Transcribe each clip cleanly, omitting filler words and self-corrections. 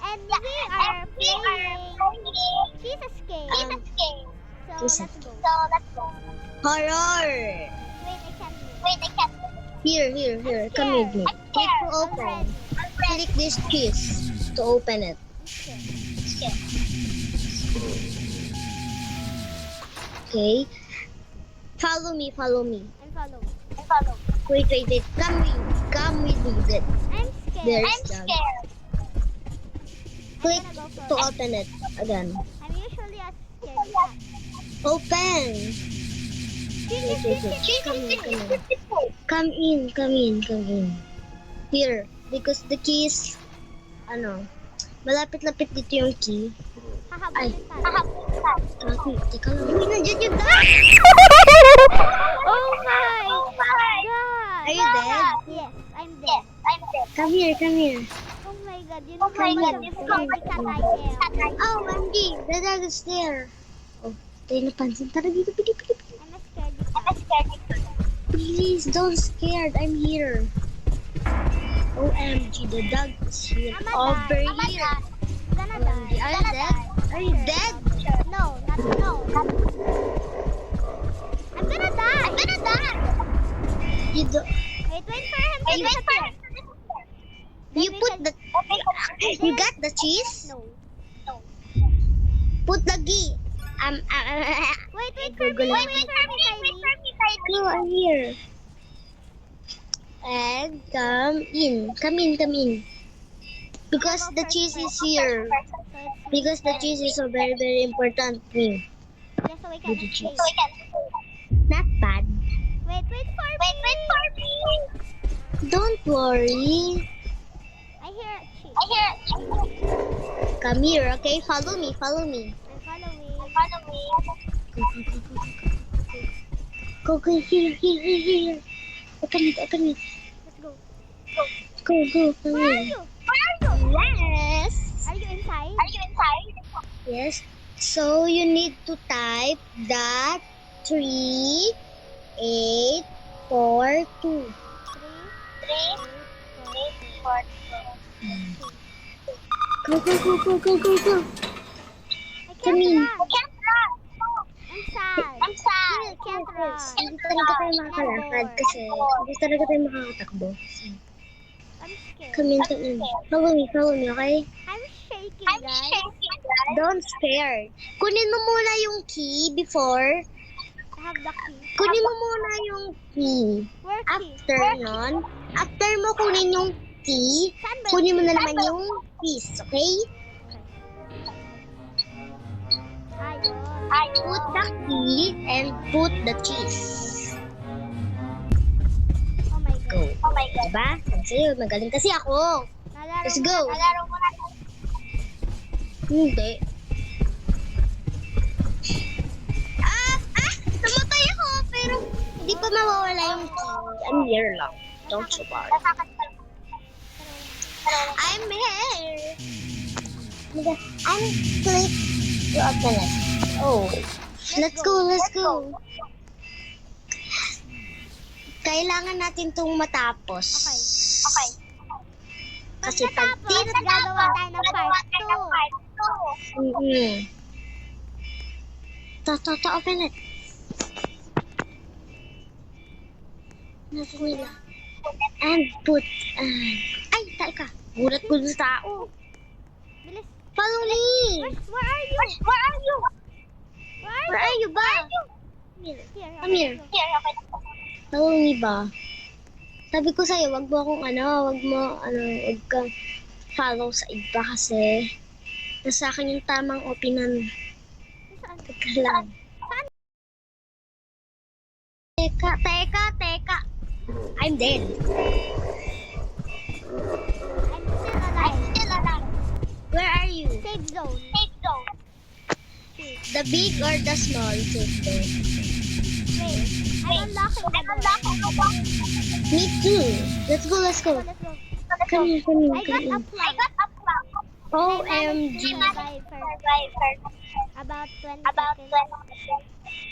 And we are playing Jesus game. So let's go. Horror! Wait, I can't move. Here. Come with me. Click to open. Already. Click this cheese to open it. Okay. Okay. Follow me. I'm following. Wait. Come with me. I'm scared. There's dog. Click I'm gonna to go first. open it again. I'm usually a scared cat. Open! Come in. Here, because the key is, malapit-lapit dito yung key. Ay. Hahabulin tayo. Teka lang. Uy, nandiyan yung dog! Oh my god! Are you dead? Yes, I'm dead. Come here. Oh my god, you know how much of a scaredy cat I am. Oh, MG, the dog is there. Oh, tayo napansin. Tara dito, pili. I'm a scaredy cat. Please, don't scared. I'm here. OMG, the dog is here. I'm Over gonna here. die. OMG, are you dead? Are you dead? No. I'm gonna die. You do, Wait for him to disappear. you put the, you got the cheese? No. Put the key. Wait for me, Kylie. No, I'm here. And come in. Because the cheese is here. Because the cheese is so very, very important to me. Just so we can With the escape. cheese. Not bad. Wait for me. Don't worry. I hear a cheese. Come here, okay? Follow me. I'm following. Go, here. Open it. Let's go. Go, come Where are here. you? Yes. Are you inside? Yes. So you need to type that 3, 8, 4, 2. 3, 8, 4, 2. Go. I Come can't in. run. I'm sad. You can't run. Hindi talaga tayo makakalakad kasi hindi talaga tayo makakatakbo. I'm scared. Come in. Follow me, okay? I'm shaking, guys. Don't scare. Kunin mo muna yung key before. I have the key. Kunin mo muna yung key. Where key? After mo kunin yung key, Saan ba kunin mo key? na naman yung keys, okay? Ayun. Put the key and put the cheese. Oh my Go. god. Diba? Sa'yo, magaling kasi ako. Nalaro Let's mo go. na- Nalaro mo na. Hindi. Namatay ako, pero hindi pa mawawala yung key. I'm here lang. Don't you worry. I'm here. I'm click to open it. Oh. Let's go. Kailangan natin tong matapos. Okay. Kasi pag Tapos, gagawa tayo ng part 2. To open it. Nasa nila. And put, ay, tayo ka. Gulat ko sa tao. Bilis. Follow me. Where are you? Where are you ba? Here. Come here. Follow me ba? Sabi ko sa'yo, wag kang follow sa iba kasi nasa akin yung tamang opinan. Saan? Teka lang. Teka. I'm dead. I'm still alive. Where are you? Safe zone. The big or the small safe zone? Wait. I'm unlocking the door. Me too. Let's go. Let's go. Come here. I got a plank. OMG. About 20 seconds.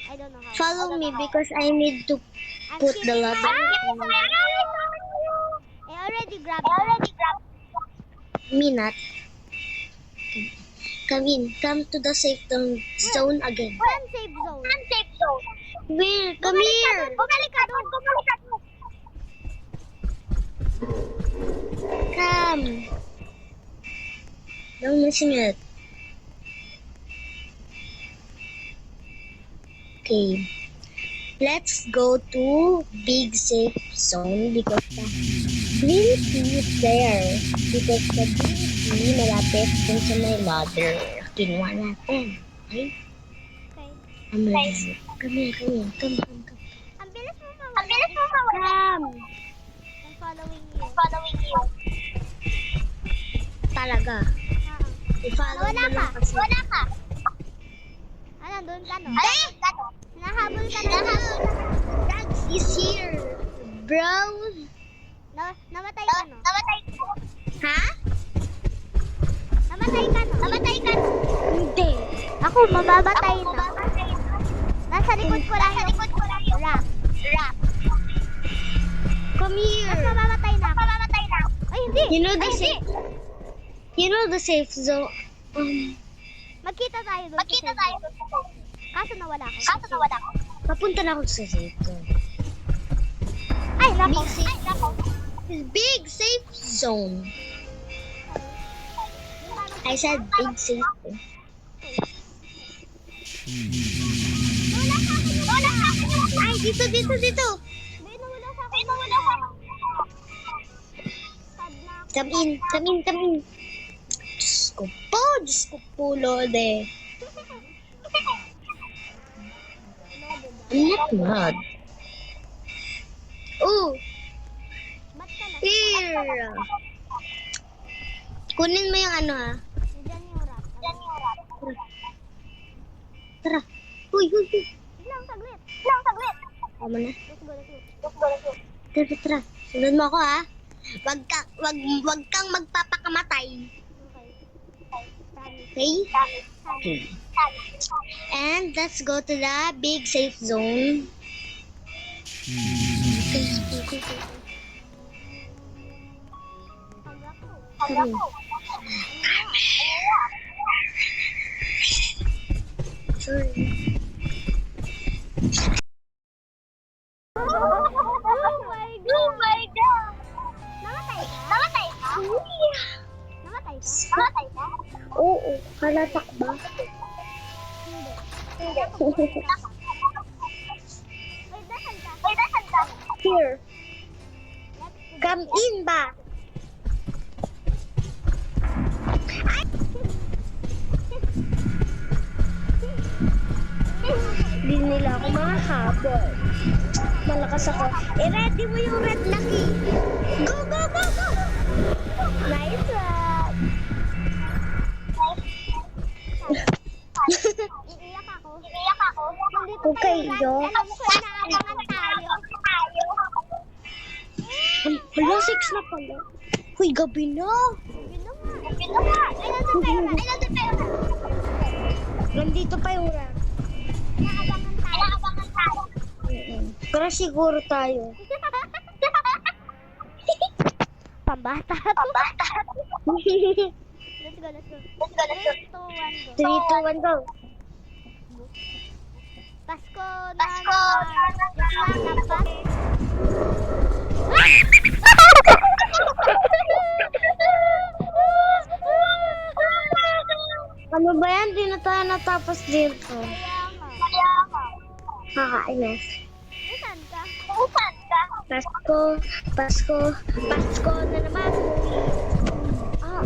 I don't know how. Follow me because I need to I'm put the keeping lava. my- I already grabbed that. Me not. Come in. Come to the safe zone again. Unsafe zone. Unsafe zone. Where? Come here. Bumalik ka doon. Bumalik ka doon. Come. Don't listen it. Okay. Let's go to big safe zone because the green tea is there. Because the green tea malapit dun sa my mother. Kinuha natin. Okay? Okay. I'm ready. Come here, come here. Come. Ang bilis mo mawala. Ang bilis mo mawala. Come. I'm following you. I'm following you. Talaga. I-follow Wala mo lang ka. kasi. Wala ka. Ah, nandun ka no? Ay! Ano? Hinahabol ka na. Drugs is here. Bro. Namatay ka no? Namatay ko. Ha? Namatay ka no? Namatay ka. Hindi. Ako, mamamatay Ako, na. mamatay na. Nasa likod ko lang Nasa yung likod ko lang yung rap. rap. Come here. Mas mamamatay na ako. Mamamatay na ako. Ay, hindi. You know the Ay, safe. You know the safe zone. Magkita tayo doon. Magkita tayo doon. Kaso nawala ako. Kaso nawala ko. Papunta na ako sa safe zone. Ay, nako. Big safe. Ay, nako. Big safe zone. I said big safe zone. Wala sa akin yung wala sa akin yung Ay, dito. Hindi, nawala sa akin. wala sa akin. Sad na ako. Come in. Diyos ko po, Lode. I'm not mad. Oh, Ba't ka na? here. Kunin mo yung ano ha. Diyan yung rap. Yan yung rap. Tara. Uy. Lang, saglit. Lang, saglit. Tama na. Let's go. Let's go, let's go. Tara. Sunod mo ako ha. Wag kang magpapakamatay. Okay. Okay? Dami. Okay. Dami. And let's go to the big safe zone. Okay. Pag ako. Pag Come ako. Sorry. Oh my Oh God. my God. Namatay ka? Namatay ka? Namatay ka? Namatay ka? Oo. Halatak ba? Hindi. Hindi. Wait, dasan ka? Ay, dasan ka? Here. Let's go. Come in ba? Hindi nila ako makahabol. Malakas ako. I-ready mo yung red lucky. Go! Nice one. Iiyak ako. Iiyak ako. Nandito Okay, tayo, Yo. Rat. Alam ko, inaabangan tayo. Hala, 6 na pala. Huy, gabi na. Yun na nga. Yun na nga. Ay, nandun tayo, Rat. Ay, nandun tayo na. Nandito pa yung red. Inaabangan tayo. Inaabangan tayo. Pero siguro tayo. Pambata. Pabata. Let's go. Let's go, let's go. 3, 2, 1, go. 3, 2, 1, go. Pasko na Pasko naman. na Wait lang, napas. Ano ba yan? Di na tayo natapos dito. Kaya nga. Kaya nga. Kakainis. Saan ka? Saan ka? Pasko na naman. Ah.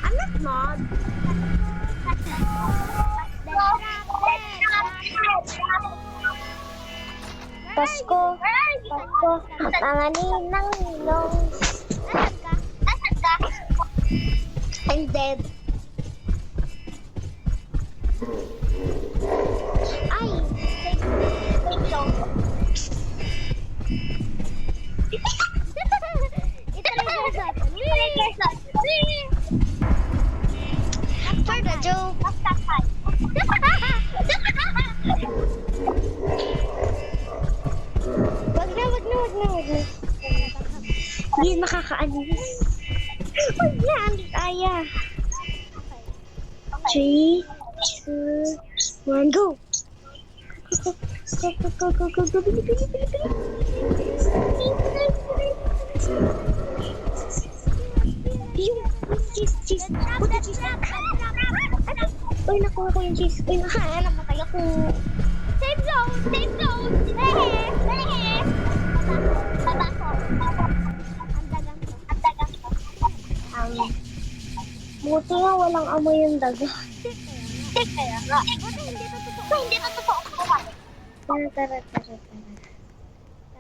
I'm not mad. Pasko, mga ninang-ninong. Saan ka? Nasaan ka? I'm dead. Ay! Safe zone. I-trigger natin. Trigger shot. For the joke. Nastakay. Wag na. Hindi makakaalis. Wag na, hindi kaya. Okay. 3, 2, 1, go! Go, go, go, go, go, bili, bili, bili, bili. Yung cheese. Puta cheese. Uy, nakuha ko yung cheese. Uy, napatay ako. Safe zone! Safe zone! Hehe! Hehe! Baba ko. Ang dagang ko. Ang dagang ko. Buti nga walang amoy yung daga. Kaya nga. Buti hindi to totoo. Hindi to totoo. Tara.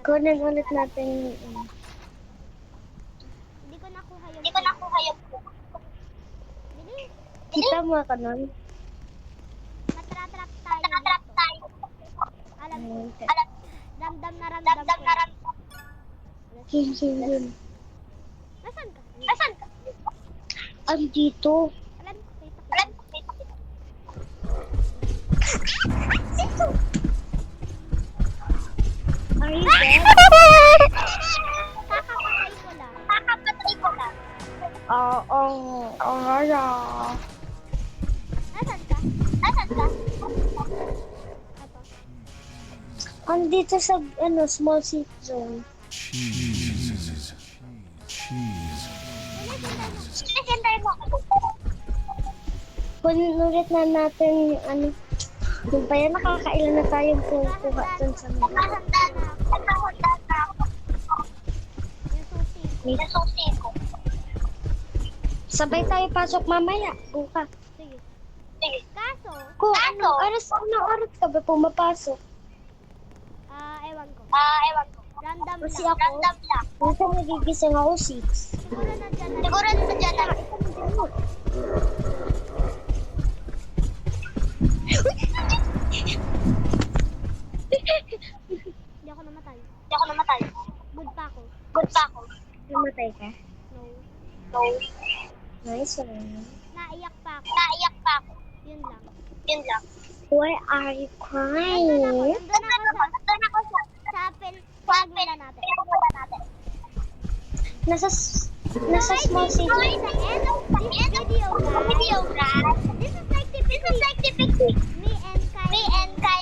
Kunin ulit natin yung Hindi ko nakuha yung... Hindi ko nakuha yung Bili. Kita mo ka nun? Matratrap tayo. nakatrap dito. tayo. Alam ko. Alam, Ramdam na ramdam damdam ko. na ram. Yun. Nasaan ka? Asan ka? Andito. Alam ko. Kita ko. Alam, Are you dead? Kakapatay ko lang. kakapatay ko lang. Oo. Ora. Nasaan ka? Asan ka? Ato. Andito sa small seat zone. Sinasentay mo ako. Kunin ulit na natin yung Yung pa yan, nakakailan na tayong kukuha dun sa mga. Nakahanda na. Nakahanda na ako. Yung susi. Yung susi ko. Sabay tayo pasok mamaya. Buka. Sige. Sige. Kaso, Anong oras ka ba pumapasok? ewan ko. Ewan ko. Random Kasi lang. ako, Random lang. minsan nagigising ako 6. Siguro nandyan na. Siguro na dyan na. Hindi ako namatay. Hindi ako namatay. Good pa ako. Good pa ako. Namatay ka? No. No. Nice one. Naiyak pa ako. Naiyak pa ako. Yun lang. Yun lang. Why are you crying? Nandun ako sa sa pinagmula natin. pinagmula natin. Nasa small seat. By the end of this video, guys, Video, guys. this is like This is like typically me and Kai. me and Kai